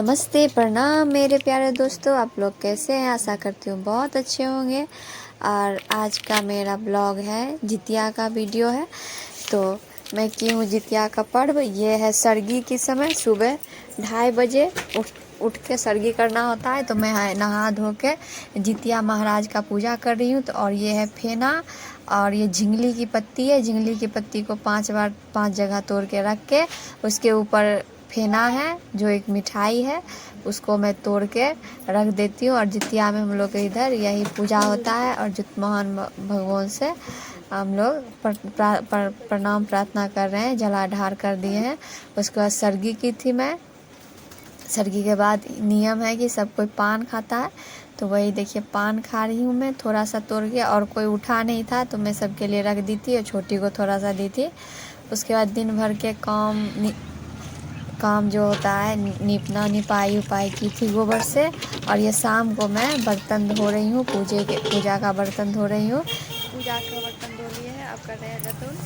नमस्ते, प्रणाम मेरे प्यारे दोस्तों। आप लोग कैसे हैं? आशा करती हूँ बहुत अच्छे होंगे। और आज का मेरा ब्लॉग है, जितिया का वीडियो है। तो मैं की हूँ जितिया का पर्व। ये है सरगी की समय, सुबह 2:30 बजे उठ के सरगी करना होता है। तो मैं नहा धो के जितिया महाराज का पूजा कर रही हूँ। तो और ये है फेना, और ये झिंगली की पत्ती है। झिंगली की पत्ती को 5 बार 5 जगह तोड़ के रख के उसके ऊपर फेना है, जो एक मिठाई है, उसको मैं तोड़ के रख देती हूँ। और जितिया में हम लोग के इधर यही पूजा होता है। और जित महान भगवान से हम लोग प्रणाम प्रार्थना कर रहे हैं, जलाधार कर दिए हैं। उसके बाद सरगी की थी मैं। सरगी के बाद नियम है कि सब कोई पान खाता है, तो वही देखिए पान खा रही हूँ मैं, थोड़ा सा तोड़ के। और कोई उठा नहीं था तो मैं सबके लिए रख दी थी और छोटी को थोड़ा सा दी थी। उसके बाद दिन भर के काम जो होता है, निपना निपाई उपाई की थी गोबर से। और ये शाम को मैं बर्तन धो रही हूँ, पूजा का बर्तन धो रही हूँ। पूजा का बर्तन धो लिए हैं, अब कर रहे हैं रतुल।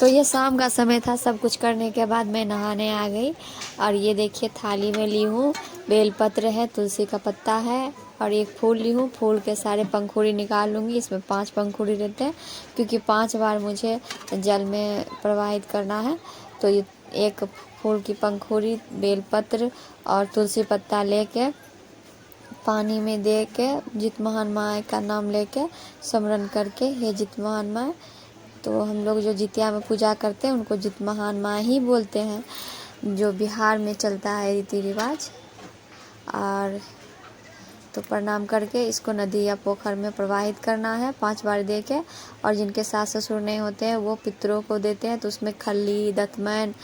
तो ये शाम का समय था। सब कुछ करने के बाद मैं नहाने आ गई। और ये देखिए थाली में ली हूँ, बेलपत्र है, तुलसी का पत्ता है, और एक फूल ली हूँ। फूल के सारे पंखुड़ी निकाल लूँगी। इसमें 5 पंखुड़ी रहते हैं, क्योंकि 5 बार मुझे जल में प्रवाहित करना है। तो ये एक फूल की पंखुड़ी, बेलपत्र और तुलसी पत्ता लेके पानी में दे के जित महान माँ का नाम लेके स्मरण करके, हे जित महान माँ। तो हम लोग जो जितिया में पूजा करते हैं उनको जित महान माँ ही बोलते हैं, जो बिहार में चलता है रीति रिवाज। और तो प्रणाम करके इसको नदी या पोखर में प्रवाहित करना है 5 बार दे के। और जिनके सास ससुर नहीं होते हैं वो पितरों को देते हैं, तो उसमें खल्ली, दतमैन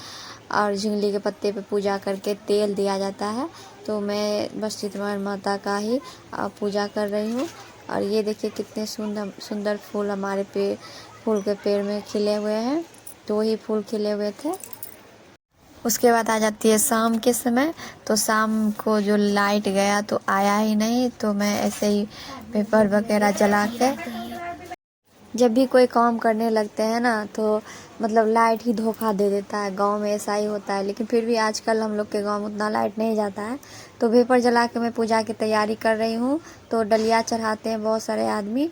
और झिंगली के पत्ते पे पूजा करके तेल दिया जाता है। तो मैं बस चितवन माता का ही पूजा कर रही हूँ। और ये देखिए कितने सुंदर सुंदर फूल हमारे फूल के पेड़ में खिले हुए हैं। 2 ही फूल खिले हुए थे। उसके बाद आ जाती है शाम के समय। तो शाम को जो लाइट गया तो आया ही नहीं, तो मैं ऐसे ही पेपर वगैरह जला के, जब भी कोई काम करने लगते हैं ना, तो मतलब लाइट ही धोखा दे देता है। गांव में ऐसा ही होता है, लेकिन फिर भी आजकल हम लोग के गांव में उतना लाइट नहीं जाता है। तो वेपर जला के मैं पूजा की तैयारी कर रही हूँ। तो डलिया चढ़ाते हैं बहुत सारे आदमी।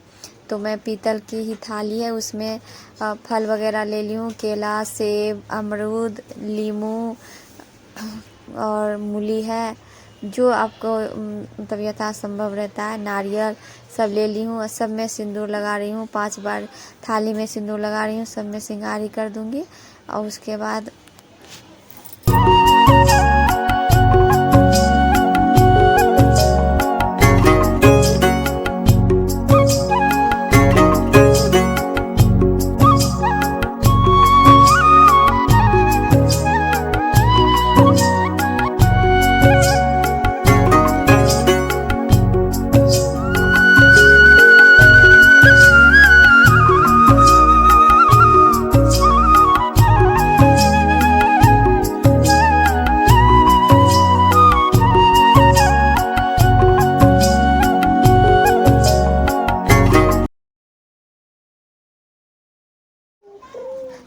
तो मैं पीतल की ही थाली है, उसमें फल वगैरह ले ली हूँ, केला, सेब, अमरूद, लीमू और मूली है, जो आपको मतलब यथासंभव रहता है, नारियल सब ले ली हूँ। और सब में सिंदूर लगा रही हूँ, 5 बार थाली में सिंदूर लगा रही हूँ। सब में सिंगारी कर दूँगी। और उसके बाद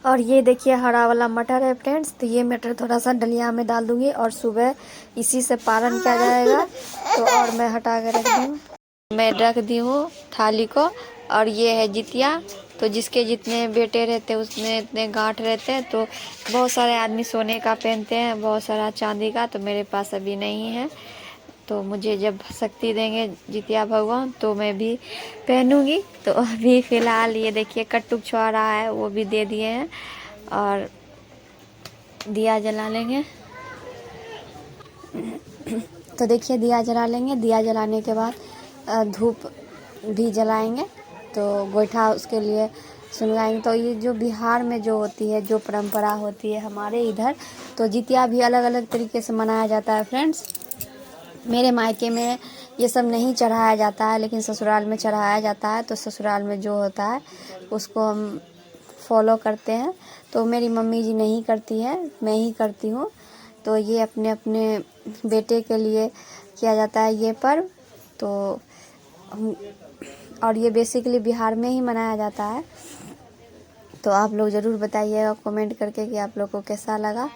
और ये देखिए हरा वाला मटर है फ्रेंड्स। तो ये मटर थोड़ा सा डलिया में डाल दूंगी और सुबह इसी से पारण किया जाएगा। तो और मैं हटा कर रख दूँ, मैं रख दी हूँ थाली को। और ये है जितिया। तो जिसके जितने बेटे रहते हैं उसमें इतने गांठ रहते हैं। तो बहुत सारे आदमी सोने का पहनते हैं, बहुत सारा चांदी का। तो मेरे पास अभी नहीं है। तो मुझे जब शक्ति देंगे जितिया भगवान तो मैं भी पहनूंगी। तो अभी फ़िलहाल ये देखिए कट्टुक छुआरा है, वो भी दे दिए हैं। और दिया जला लेंगे। तो देखिए दिया जला लेंगे। दिया जलाने के बाद धूप भी जलाएंगे। तो गोईठा उसके लिए सुलगाएंगे। तो ये जो बिहार में जो होती है, जो परंपरा होती है हमारे इधर, तो जितिया भी अलग अलग तरीके से मनाया जाता है फ्रेंड्स। मेरे मायके में ये सब नहीं चढ़ाया जाता है, लेकिन ससुराल में चढ़ाया जाता है। तो ससुराल में जो होता है उसको हम फॉलो करते हैं। तो मेरी मम्मी जी नहीं करती है, मैं ही करती हूँ। तो ये अपने अपने बेटे के लिए किया जाता है ये पर्व। तो और ये बेसिकली बिहार में ही मनाया जाता है। तो आप लोग ज़रूर बताइएगा कमेंट करके कि आप लोग को कैसा लगा।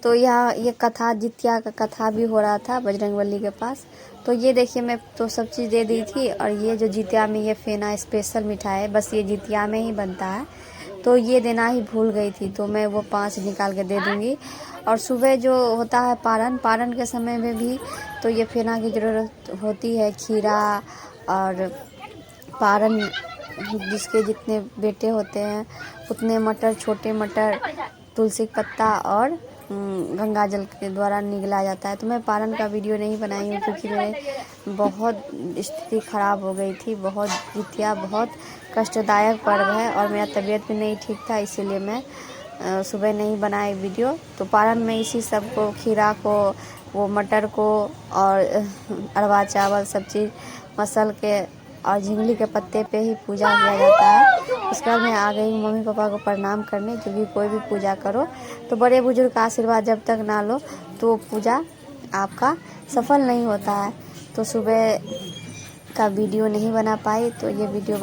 तो यहाँ ये कथा जितिया का कथा भी हो रहा था बजरंगबली के पास। तो ये देखिए मैं तो सब चीज़ दे दी थी, और ये जो जितिया में ये फेना स्पेशल मिठाई है, बस ये जितिया में ही बनता है, तो ये देना ही भूल गई थी, तो मैं वो 5 निकाल के दे दूँगी। और सुबह जो होता है पारन के समय में भी तो ये फेना की ज़रूरत होती है। खीरा और पारन जिसके जितने बेटे होते हैं उतने मटर, छोटे मटर, तुलसी पत्ता और गंगा जल के द्वारा निगला जाता है। तो मैं पारन का वीडियो नहीं बनाई हूँ क्योंकि मेरे बहुत स्थिति ख़राब हो गई थी। बहुत जितिया बहुत कष्टदायक पर्व है और मेरा तबीयत भी नहीं ठीक था, इसीलिए मैं सुबह नहीं बनाई वीडियो। तो पारन में इसी सब को, खीरा को, वो मटर को और अरवा चावल सब चीज़ मसल के और झिंगली के पत्ते पे ही पूजा किया जाता है। उसके बाद मैं आ गई मम्मी पापा को प्रणाम करने, क्योंकि कोई भी पूजा करो तो बड़े बुजुर्ग का आशीर्वाद जब तक ना लो तो पूजा आपका सफल नहीं होता है। तो सुबह का वीडियो नहीं बना पाई, तो ये वीडियो